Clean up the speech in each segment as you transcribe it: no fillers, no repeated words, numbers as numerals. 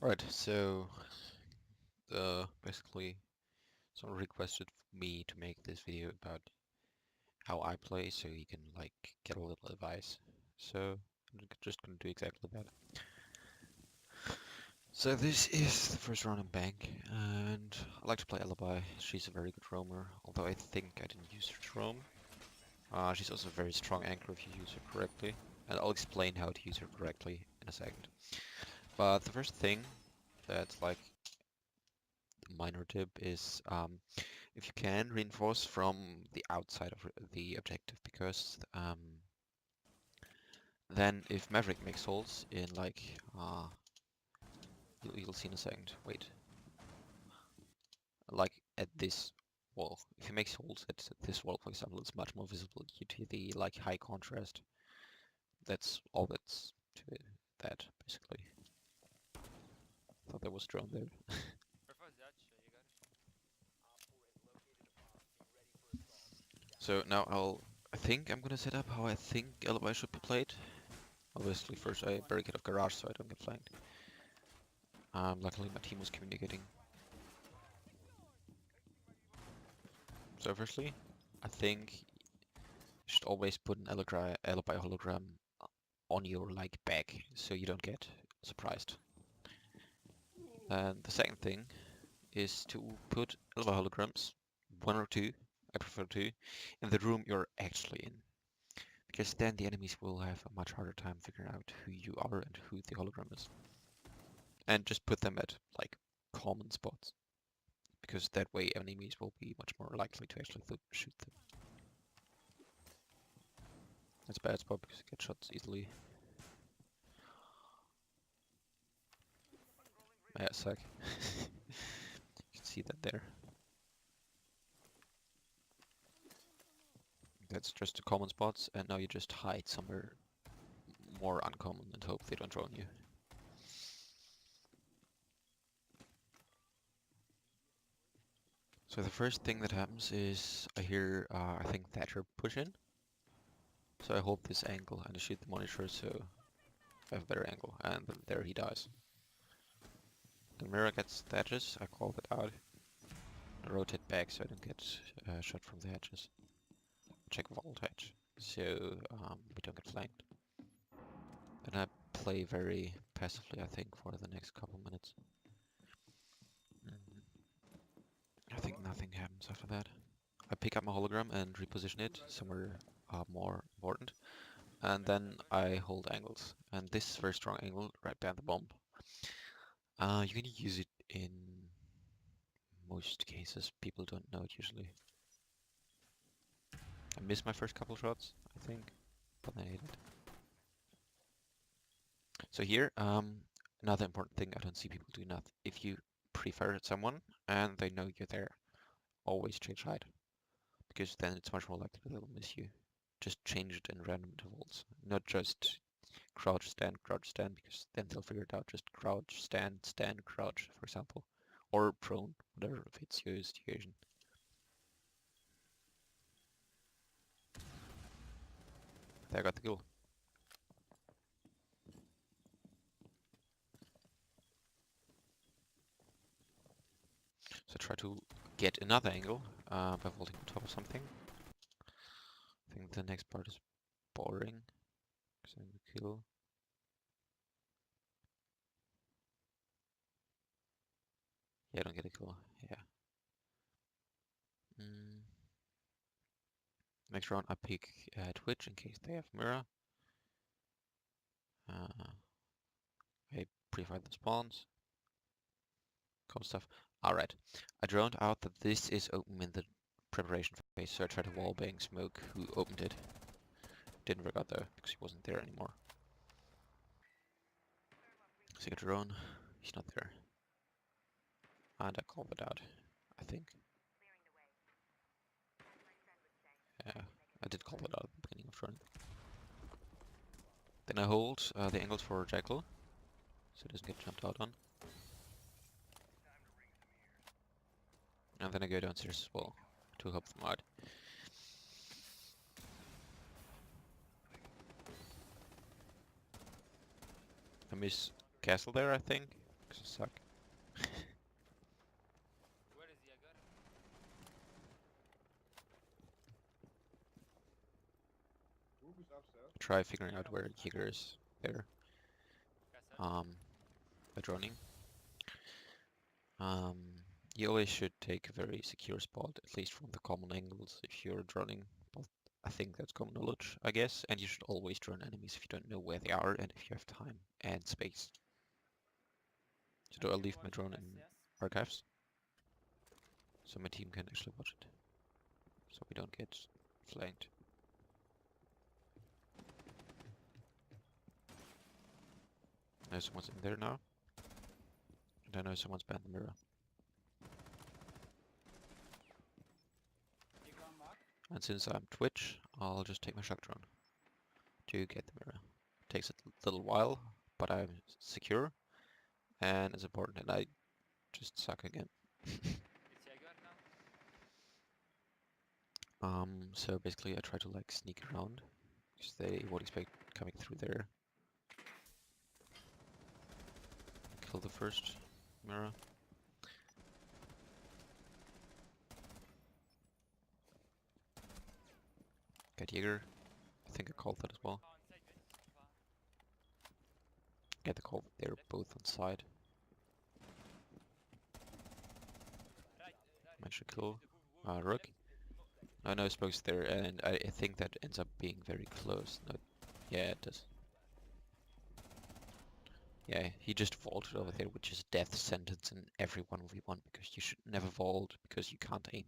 Right, so basically someone requested me to make this video about how I play so he can like get a little advice. So I'm just gonna do exactly that. So this is the first round in Bank, and I like to play Alibi. She's a very good roamer, although I think I didn't use her to roam. She's also a very strong anchor if you use her correctly, and I'll explain how to use her correctly in a second. But the first thing that's like the minor tip is if you can, reinforce from the outside of the objective, because then if Maverick makes holes in like you'll see in a second. Wait, like at this wall. If he makes holes at this wall, for example, it's much more visible due to the like high contrast. That's all that's to it, that basically. Thought there was drone there. So now I think I'm gonna set up how I think Alibi should be played. Obviously, first I barricade off garage so I don't get flanked. Luckily my team was communicating. So firstly, I think you should always put an alibi hologram on your like back so you don't get surprised. And the second thing is to put alibi holograms, one or two, I prefer two, in the room you're actually in. Because then the enemies will have a much harder time figuring out who you are and who the hologram is. And just put them at like common spots. Because that way enemies will be much more likely to actually shoot them. That's a bad spot because you get shots easily. Yeah, suck. You can see that there. That's just the common spots, and now you just hide somewhere more uncommon and hope they don't drone you. So the first thing that happens is I hear, I think Thatcher push in. So I hold this angle and I shoot the monitor so I have a better angle, and there he dies. The mirror gets the edges, I call it out. I rotate back so I don't get shot from the edges. Check vault edge, so we don't get flanked. And I play very passively, I think, for the next couple minutes. I think nothing happens after that. I pick up my hologram and reposition it somewhere more important. And then I hold angles. And this is a very strong angle right behind the bomb. You can use it in most cases. People don't know it usually. I missed my first couple shots, I think, but I hit it. So here, another important thing I don't see people do enough. If you pre-fire at someone and they know you're there, always change height, because then it's much more likely they'll miss you. Just change it in random intervals, not just crouch, stand, because then they'll figure it out. Just crouch, stand, crouch, for example, or prone, whatever fits your situation. There, I got the kill. So try to get another angle by vaulting on top of something. I think the next part is boring. Getting the kill. Yeah, I don't get a kill. Yeah. Next round I pick Twitch in case they have mirror. I pre-fire the spawns. Cool stuff. Alright. I droned out that this is open in the preparation phase, so I tried to wallbang Smoke, who opened it. Didn't work out though, because he wasn't there anymore. So I get drone, he's not there. And I called it out, I think. Yeah, I did call it out at the beginning of drone. Then I hold the angles for Jackal, so it doesn't get jumped out on. And then I go downstairs as well, to help them out. I miss Castle there, I think, 'cause I suck. Where is Jaeger? Roof is upstairs. Try figuring out where Jaeger is there. Castle. By droning. You always should take a very secure spot, at least from the common angles if you're droning. But I think that's common knowledge, I guess. And you should always drone enemies if you don't know where they are and if you have time and space. So do I leave my drone in archives? So my team can actually watch it. So we don't get flanked. I know someone's in there now. And I know someone's banned the mirror. And since I'm Twitch, I'll just take my shock drone to get the mirror. Takes a little while, but I'm secure and it's important, and I just suck again. It's Jaeger now. So basically I try to like sneak around because they won't expect coming through there. Kill the first mirror. Get Jaeger. I think I called that as well. Get the call. They're both on side. Managed to kill Rook. I know Smoke's there, and I think that ends up being very close. No, yeah, it does. Yeah, he just vaulted over there, which is a death sentence in every 1v1 because you should never vault because you can't aim.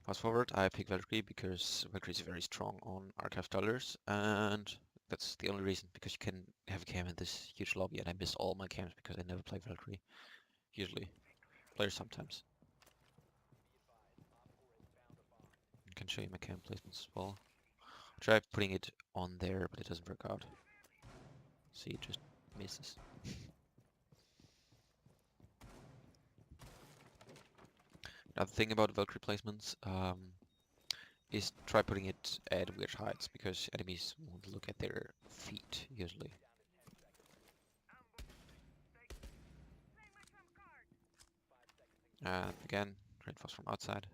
Fast forward, I pick Valkyrie because Valkyrie is very strong on archive dollars, and that's the only reason, because you can have a cam in this huge lobby, and I miss all my cams because I never play Valkyrie. Usually. Play sometimes. I can show you my cam placements as well. Try putting it on there, but it doesn't work out. See, it just misses. Another thing about Valkyrie placements is try putting it at weird heights, because enemies won't look at their feet, usually. And again, reinforce from outside.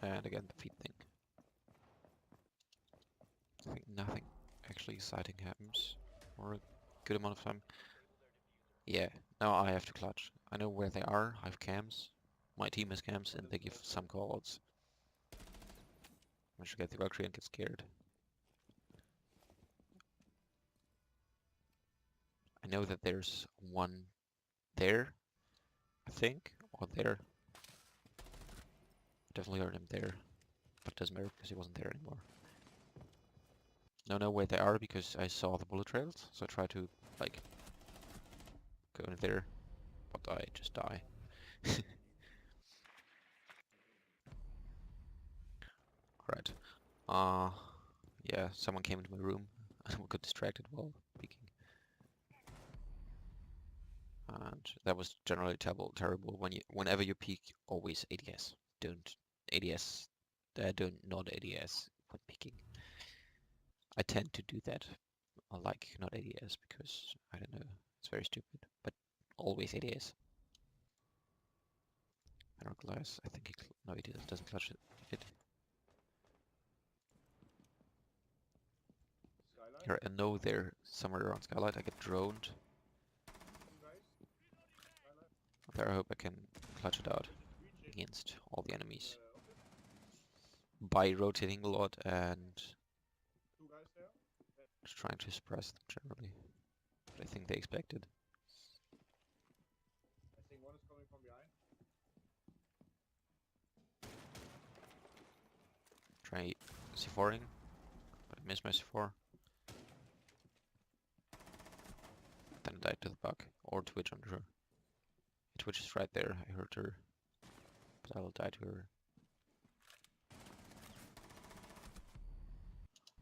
And again, the feet thing. I think nothing actually exciting happens for a good amount of time. Yeah, now I have to clutch. I know where they are, I have cams. My team has cams and they give some callouts. I should get the Valkyrie and get scared. I know that there's one there, I think, or there. Definitely heard him there, but it doesn't matter because he wasn't there anymore. Now I know where they are because I saw the bullet trails, so I try to, like, go in there, but I just die. Alright. Yeah, someone came into my room and we got distracted while peeking. And that was generally terrible. Whenever you peek, always ADS. Don't ADS. Don't not ADS when peeking. I tend to do that. I like not ADS because I don't know, it's very stupid. But always ADS. Arrow glass. I think no, it doesn't clutch it. Skylight. Here, I know they're somewhere around Skylight. I get droned. There, I hope I can clutch it out against all the enemies by rotating a lot and just trying to suppress them generally. But I think they expected. I think one is coming from behind. Try C4ing, but I missed my C4. Then I died to the bug, or Twitch, I'm sure. Twitch is right there, I heard her, but I will die to her.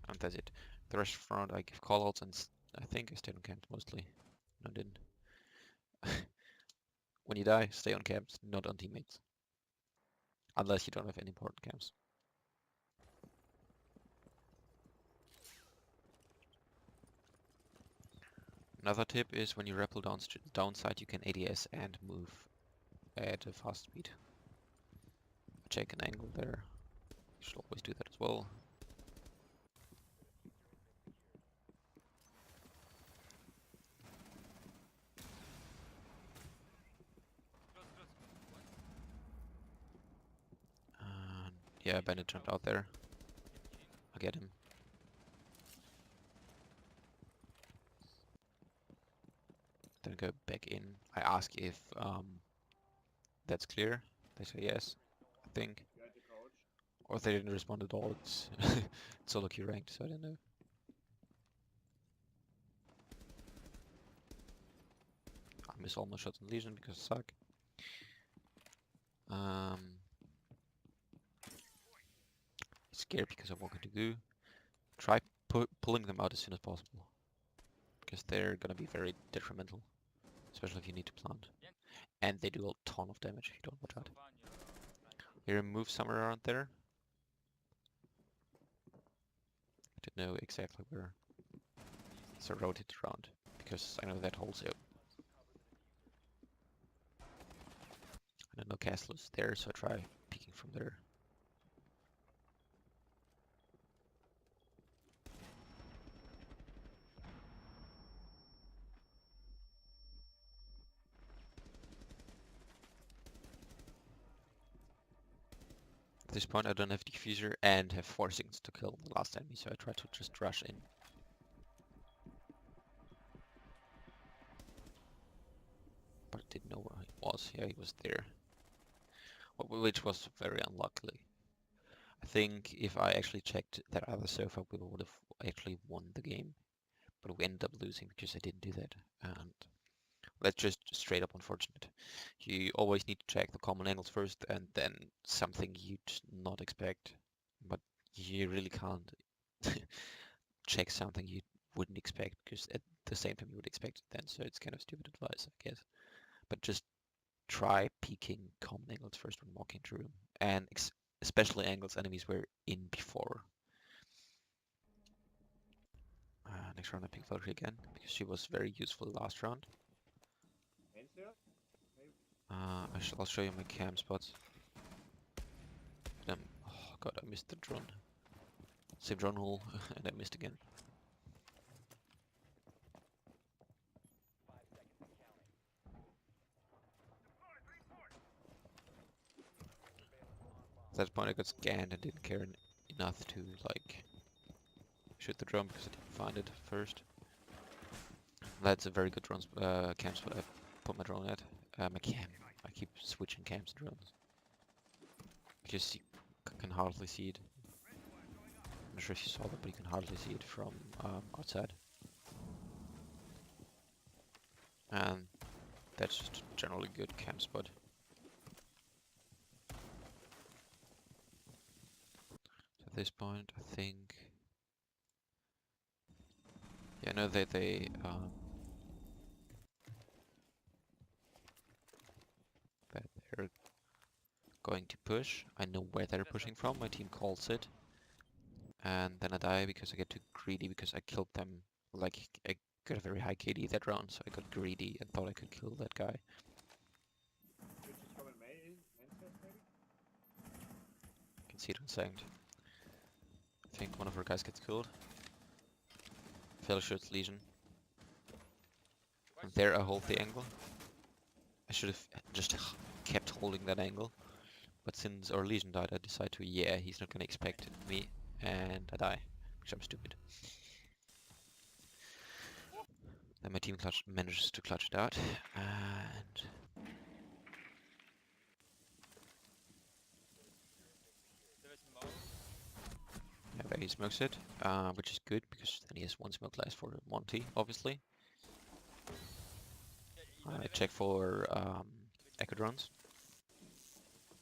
And that's it. The rest front I give callouts and I think I stayed on camps mostly. No, I didn't. When you die, stay on camps, not on teammates. Unless you don't have any important camps. Another tip is when you rappel downside, you can ADS and move at a fast speed. Check an angle there. You should always do that as well. And yeah, Bandit jumped out there. I get him. Then go back in. I ask if that's clear. They say yes, I think. You had the coach. Or if they didn't respond at all, it's solo queue ranked, so I don't know. I miss all my shots in Legion because I suck. Scared because I walk into goo. Try pulling them out as soon as possible, because they're gonna be very detrimental, especially if you need to plant. And they do a ton of damage if you don't watch out. Here, move somewhere around there. I don't know exactly where. So rotate around, because I know that hole's out. I don't know castle is there, so I try peeking from there. At this point I don't have diffuser and have 4 seconds to kill the last enemy, so I try to just rush in. But I didn't know where he was. Yeah, he was there. Which was very unlucky. I think if I actually checked that other sofa, we would have actually won the game. But we ended up losing because I didn't do that. And that's just straight up unfortunate. You always need to check the common angles first, and then something you'd not expect. But you really can't check something you wouldn't expect, because at the same time you would expect it then. So it's kind of stupid advice, I guess. But just try peeking common angles first when walking through, and especially angles enemies were in before. Next round I pick Valkyrie again, because she was very useful last round. I'll show you my cam spots. Oh god, I missed the drone. Same drone hole, and I missed again. At that point I got scanned and didn't care enough to like shoot the drone because I didn't find it first. That's a very good drone cam spot I put my drone at. My cam. I keep switching cams and drones because you can hardly see it. I'm not sure if you saw that, but you can hardly see it from outside. And that's just a generally good cam spot. So at this point, I think, yeah, I know that they're going to push. I know where they're pushing from. My team calls it, and then I die because I get too greedy because I killed them. Like I got a very high KD that round, so I got greedy and thought I could kill that guy. Can see it on Sanct. I think one of our guys gets killed. Fellowship's Legion. And there I hold the angle. I should have just kept holding that angle. But since our Legion died, I decided to, yeah, he's not gonna expect me. And I die, which I'm stupid. Then my team manages to clutch it out. And yeah, there he smokes it, which is good because then he has 1 smoke less for Monty, obviously. I check for echo drones.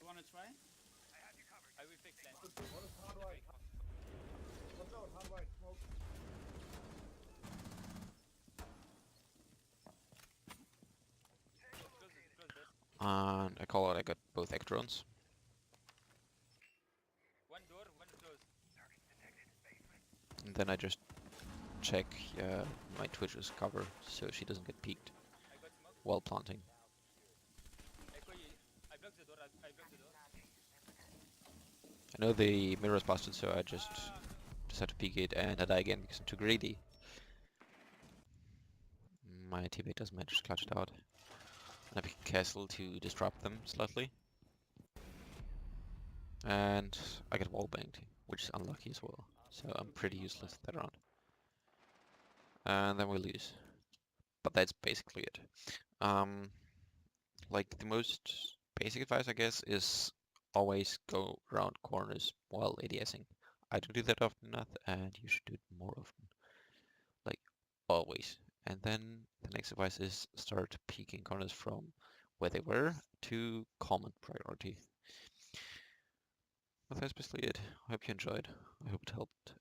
You wanna try? I will fix that. What is hard right? What's out? Hard right, smoke. And I call it, I got both echo drones. One door, one close. And then I just check my Twitch's cover so she doesn't get peeked I got smoke. while planting. I blocked the door. I blocked the door. I know the mirror is busted, so I just had to peek it and I die again because I'm too greedy. My teammate doesn't manage to clutch it out. And I pick a castle to disrupt them slightly. And I get wall banged, which is unlucky as well. So I'm pretty useless that round. And then we lose. But that's basically it. Like the most basic advice, I guess, is always go around corners while ADSing. I don't do that often enough, and you should do it more often. Like, always. And then the next advice is start peeking corners from where they were to common priority. But that's basically it. I hope you enjoyed. I hope it helped